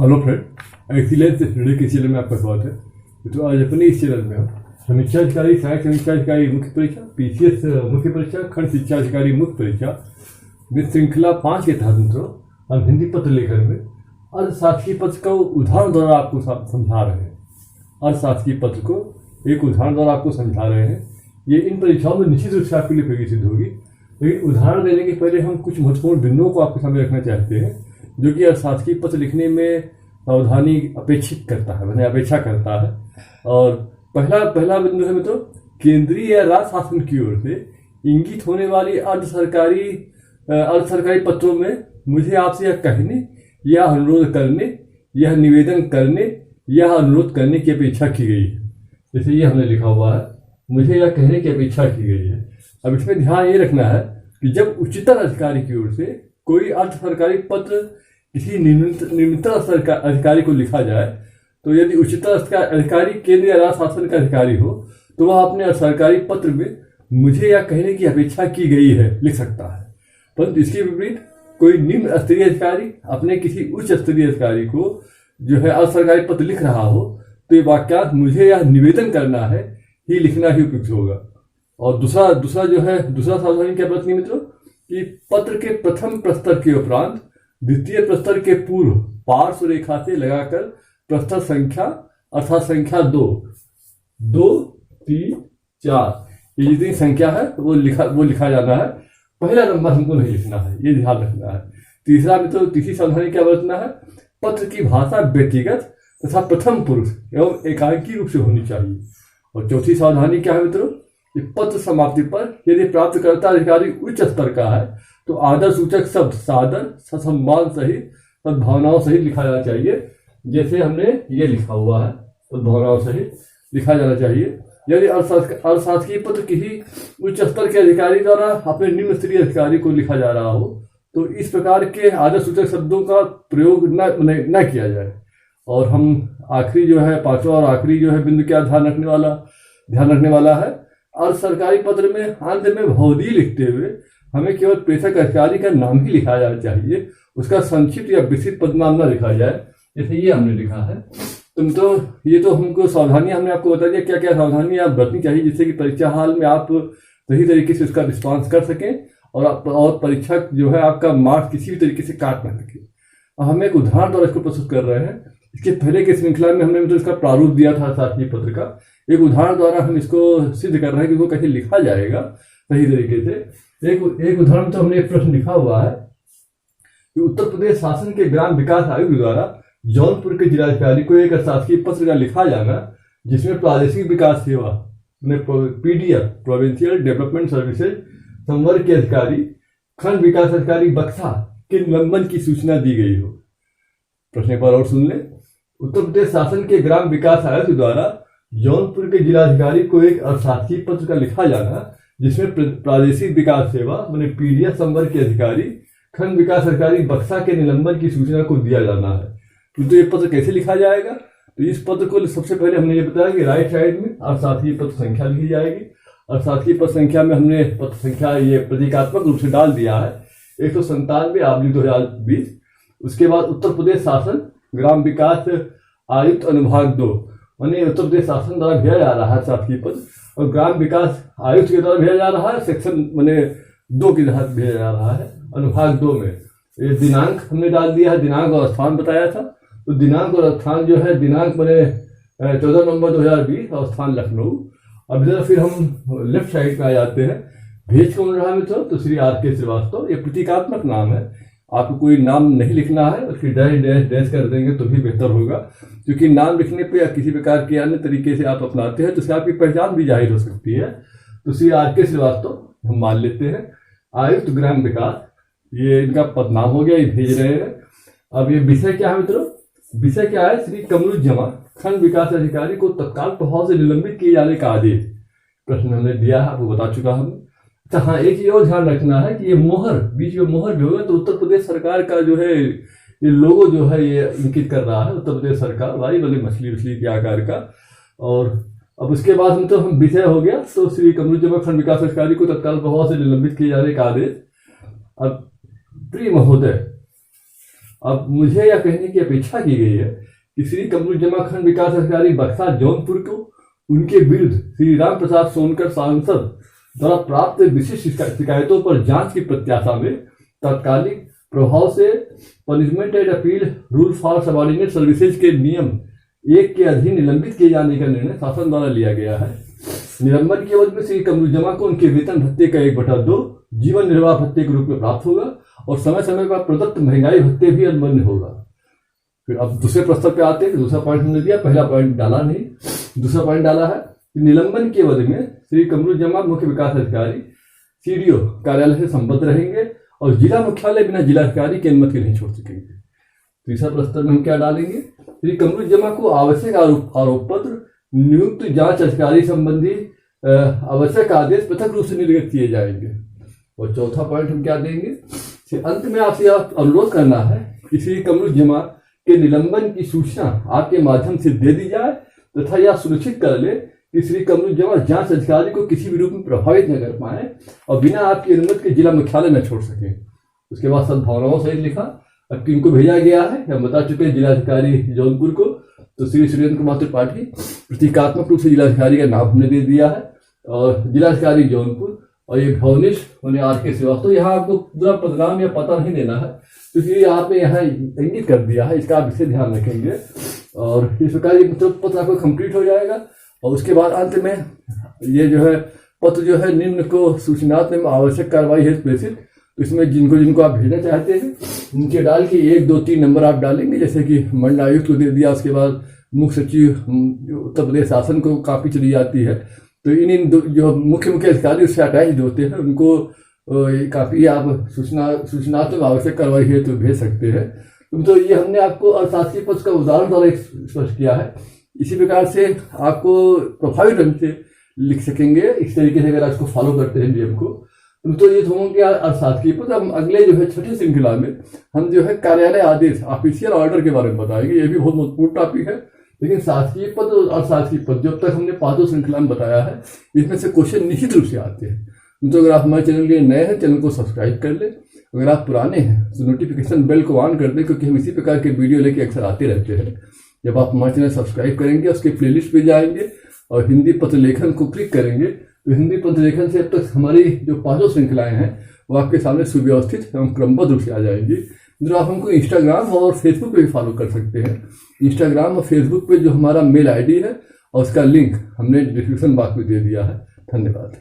Hello friend, excellence study के channel में आपका स्वागत है। तो आज अपने इस चैनल में हम समीक्षा अधिकारी, सहायक समीक्षा अधिकारी मुख्य परीक्षा, पीसीएस मुख्य परीक्षा, खंड शिक्षा अधिकारी मुख्य परीक्षा में श्रृंखला 5 के तहत मित्रों हम हिंदी पत्र लेखन में अर्थशास्त्रीय पत्र का उदाहरण द्वारा आपको समझा रहे हैं। अर्थशास्त्रीय पत्र को एक उदाहरण द्वारा आपको समझा रहे हैं। ये इन परीक्षाओं में निश्चित रूप से आपके लिए उपयोगी सिद्ध होगी। लेकिन उदाहरण देने के पहले हम कुछ महत्वपूर्ण बिंदुओं को आपके सामने रखना चाहते हैं जो कि अर्थशास्त्रीय पत्र लिखने में सावधानी अपेक्षित करता है, मैंने अपेक्षा करता है। और पहला बिंदु है मित्रों, केंद्रीय या राज्य शासन की ओर से इंगित होने वाली अर्ध सरकारी पत्रों में मुझे आपसे यह कहने या अनुरोध करने, यह निवेदन करने या अनुरोध करने की अपेक्षा की गई है। जैसे ये हमने लिखा हुआ है, मुझे यह कहने की अपेक्षा की गई है। अब इसमें ध्यान ये रखना है कि जब उच्चतर अधिकारी की ओर से कोई अर्ध सरकारी पत्र किसी निम्नतर अधिकारी को लिखा जाए, तो यदि उच्चतर अधिकारी केंद्र या राज्य शासन का अधिकारी हो तो वह अपने सरकारी पत्र में मुझे यह कहने की अपेक्षा की गई है लिख सकता है। परंतु इसके विपरीत कोई निम्न स्तरीय अधिकारी अपने किसी उच्च स्तरीय अधिकारी को जो है अर्ध सरकारी पत्र लिख रहा हो तो ये वाक्यांश मुझे यह निवेदन करना है ही लिखना ही उपयुक्त होगा। और दूसरा सावधानी क्या बरतनी मित्रों कि पत्र के प्रथम प्रस्तर के उपरांत द्वितीय प्रस्तर के पूर्व पार्श्व रेखा से लगाकर प्रस्तर संख्या अर्थात संख्या 2, 3, 4 ये जितनी संख्या है वो लिखा जाना है। पहला नंबर हमको नहीं लिखना है, ये ध्यान रखना है। तीसरी सावधानी क्या बरतना है, पत्र की भाषा व्यक्तिगत तथा प्रथम पुरुष एवं एकांकी रूप से होनी चाहिए। और चौथी सावधानी क्या है मित्रों कि पत्र समाप्ति पर यदि प्राप्तकर्ता अधिकारी उच्च स्तर का है तो आदर सूचक शब्द सादर, ससम्मान सहित, सद्भावनाओं सहित लिखा जाना चाहिए। जैसे हमने ये लिखा हुआ है, सद्भावनाओं सहित लिखा जाना चाहिए। यदि अर्थशास्त्रीय पत्र किसी उच्च स्तर के अधिकारी द्वारा अपने निम्न स्तरीय अधिकारी को लिखा जा रहा हो तो इस प्रकार के आदर सूचक शब्दों का प्रयोग न किया जाए। और हम आखिरी जो है पांचवा और आखिरी जो है बिंदु क्या ध्यान रखने वाला है, अर्ध सरकारी पत्र में अंत में भौदी लिखते हुए हमें केवल प्रेषक अधिकारी का नाम ही लिखा जाना चाहिए, उसका संक्षिप्त या विस्तृत पदनाम न लिखा जाए। जैसे ये हमने लिखा है। तो ये तो हमको सावधानियां हमने आपको बता दिया, क्या क्या सावधानियां आप बरतनी चाहिए जिससे कि परीक्षा हाल में आप सही तरीके से उसका रिस्पॉन्स कर सकें और परीक्षा जो है आपका मार्क्स किसी भी तरीके से काट ना सके। हम एक उदाहरण द्वारा इसको प्रस्तुत कर रहे हैं। इसके पहले की श्रृंखला में हमने इसका प्रारूप दिया था अर्थशास्त्रीय पत्र का। एक उदाहरण द्वारा हम इसको सिद्ध कर रहे हैं कि वो कैसे लिखा जाएगा सही तरीके से। एक उदाहरण तो हमने एक प्रश्न लिखा हुआ है कि उत्तर प्रदेश शासन के ग्राम विकास आयोग द्वारा जौनपुर के जिलाधिकारी को एक अर्थशास्त्रीय पत्र का लिखा जाना जिसमें प्रादेशिक विकास सेवा पीडीएफ प्रोविंशियल डेवलपमेंट सर्विसेज संवर्ग के अधिकारी खंड विकास अधिकारी बक्सा के निलंबन की सूचना दी गई हो। प्रश्न पर और सुन लें। उत्तर प्रदेश शासन के ग्राम विकास आयोग द्वारा जौनपुर के जिलाधिकारी को एक अर्थशास्त्रीय पत्र का लिखा जाना जिसमें प्रादेशिक विकास सेवा पीडीएफ संवर्ग के अधिकारी खंड विकास अधिकारी बक्सा के निलंबन की सूचना को दिया जाना है। तो ये पत्र कैसे लिखा जाएगा, तो इस पत्र को सबसे पहले हमने ये बताया कि राइट साइड में अर्थशास्त्रीय पत्र संख्या लिखी जाएगी। अर्थशास्त्रीय पत्र संख्या में हमने पत्र संख्या ये प्रतीकात्मक रूप से डाल दिया है 197/2020। उसके बाद उत्तर प्रदेश शासन ग्राम विकास आयुक्त अनुभाग 2 उत्तर प्रदेश शासन द्वारा भेजा जा रहा है अर्थशास्त्रीय पत्र और ग्राम विकास आयुक्त के द्वारा भेजा जा रहा है सेक्शन 2 के तहत भेजा जा रहा है अनुभाग 2 में। ये दिनांक हमने डाल दिया है, दिनांक और स्थान बताया था। तो दिनांक और स्थान जो है, दिनांक 14 नवंबर 2020 और स्थान लखनऊ। अब जरा फिर हम लेफ्ट साइड पे आ जाते हैं। भेज कौन रहा मित्रों, तो श्री RK श्रीवास्तव। ये प्रतीकात्मक नाम है, आपको कोई नाम नहीं लिखना है, उसकी डैश कर देंगे तो भी बेहतर होगा, क्योंकि नाम लिखने पे या किसी प्रकार के अन्य तरीके से आप अपनाते हैं तो उससे आपकी पहचान भी जाहिर हो सकती है। तो श्री RK श्रीवास्तव हम मान लेते हैं। आयुक्त ग्राम विकास ये इनका पदनाम हो गया, ये भेज रहे हैं। अब ये विषय क्या है मित्रों, विषय क्या है, श्री कमरुज्जमा खंड विकास अधिकारी को तत्काल प्रभाव से निलंबित किए जाने का आदेश। प्रश्न हमने दिया है, आपको बता चुका हूं। अच्छा हाँ, एक चीज और ध्यान रखना है कि ये मोहर बीच में मोहर भी होगा तो उत्तर प्रदेश सरकार का जो है ये लोगो जो है ये इंकित कर रहा है उत्तर प्रदेश सरकार भाई मछली के आकार का। और अब उसके बाद में तो हम विषय हो गया, तो श्री कमरुज्जमा खंड विकास अधिकारी को तत्काल प्रभाव से निलंबित किए जाने का आदेश। अब प्रिय महोदय, अब मुझे यह कहने की अपेक्षा की गई है कि श्री कमरुज्जमा खंड विकास अधिकारी बक्सर जौनपुर को उनके विरुद्ध श्री राम प्रसाद सोनकर सांसद द्वारा प्राप्त विशिष्ट शिकायतों पर जांच की प्रत्याशा में तात्कालिक प्रभाव से punishment and appeal rule for subordinate services के नियम 1 के अधीन निलंबित किए जाने का निर्णय शासन द्वारा लिया गया है। निलंबन के अवधि में श्री कमरुज्जमा को उनके वेतन भत्ते का 1/2 जीवन निर्वाह भत्ते के रूप में प्राप्त होगा और समय समय पर प्रदत्त महंगाई भत्ते भी अनुबंध होगा। फिर अब दूसरे प्रस्ताव पे आते हैं। दूसरा पॉइंट हमने दिया, पहला पॉइंट डाला नहीं, दूसरा पॉइंट डाला है कि निलंबन के अवधि में श्री कमरुज्जमा मुख्य विकास अधिकारी सीडीओ कार्यालय से संबद्ध रहेंगे और जिला मुख्यालय बिना जिलाधिकारी की अनुमति नहीं छोड़ सकेंगे। तीसरा प्रस्ताव में हम क्या डालेंगे, श्री कमरुज्जमा को आवश्यक आरोप पत्र, नियुक्त जांच अधिकारी संबंधी आवश्यक आदेश पृथक रूप से निर्गत किए जाएंगे। और चौथा पॉइंट हम क्या देंगे, अंत में आपसे अनुरोध करना है कि श्री कमरुज्जमा के निलंबन की सूचना आपके माध्यम से दे दी जाए तथा यह सुनिश्चित कर ले कि श्री कमरुज्जमा जांच अधिकारी को किसी भी रूप में प्रभावित न कर पाए और बिना आपकी अनुमति के जिला मुख्यालय न छोड़ सके। उसके बाद सद्भावनाओं सहित लिखा। अब किनको भेजा गया है हम बता चुके हैं, जिलाधिकारी जौनपुर को। तो श्री सुरेंद्र कुमार त्रिपाठी प्रतीकात्मक रूप से जिलाधिकारी का नाम हमने दे दिया है और जिलाधिकारी जौनपुर, और ये भवनिश होने RK श्रीवास्तव। तो यहाँ आपको पूरा पदनाम या पता नहीं देना है क्योंकि आपने यहाँ इंगित कर दिया है, इसका आप इसे ध्यान रखेंगे। और इस प्रकार ये पत्र आपको कंप्लीट हो जाएगा। और उसके बाद अंत में ये जो है पत्र जो है निम्न को सूचनात्मक आवश्यक कार्रवाई है प्रेषित। तो इसमें जिनको आप भेजना चाहते हैं उनके डाल के 1, 2, 3 नंबर आप डालेंगे, जैसे कि मंडल आयुक्त को दे दिया, उसके बाद मुख्य सचिव उत्तर प्रदेश शासन को कापी चली जाती है। तो इन जो मुख्य अधिकारी उससे अटैच होते हैं उनको काफी आप सूचनात्मक आवश्यक कार्रवाई है तो भेज सकते हैं। तो ये हमने आपको अर्थशास्त्रीय पद का उदाहरण द्वारा स्पष्ट किया है। इसी प्रकार से आपको प्रभावी ढंग से लिख सकेंगे इस तरीके से अगर आप इसको फॉलो करते हैं नियम को। तो ये होंगे अर्थशास्त्रीय पद। हम अगले जो है छठी श्रृंखला में हम जो है कार्यालय आदेश ऑफिशियल ऑर्डर के बारे में बताएंगे। ये भी बहुत महत्वपूर्ण टॉपिक है। लेकिन शासकीय पद और अशासकीय पद जब तक हमने 5 श्रृंखला में बताया है इसमें से क्वेश्चन निश्चित रूप से आते हैं। तो अगर आप हमारे चैनल के नए हैं चैनल को सब्सक्राइब कर ले, अगर आप पुराने हैं तो नोटिफिकेशन बेल को ऑन कर दें क्योंकि हम इसी प्रकार के वीडियो लेके अक्सर आते रहते हैं। जब आप हमारे चैनल सब्सक्राइब करेंगे उसके प्लेलिस्ट पे जाएंगे और हिंदी पत्र लेखन को क्लिक करेंगे तो हिंदी पत्र लेखन से अब तक हमारी जो 5 श्रृंखलाएं हैं वो आपके सामने सुव्यवस्थित एवं क्रमबद्ध रूप से आ जाएंगी। तो आप हमको इंस्टाग्राम और फेसबुक पे भी फॉलो कर सकते हैं। इंस्टाग्राम और फेसबुक पे जो हमारा मेल ID है और उसका लिंक हमने डिस्क्रिप्शन बॉक्स में दे दिया है। धन्यवाद।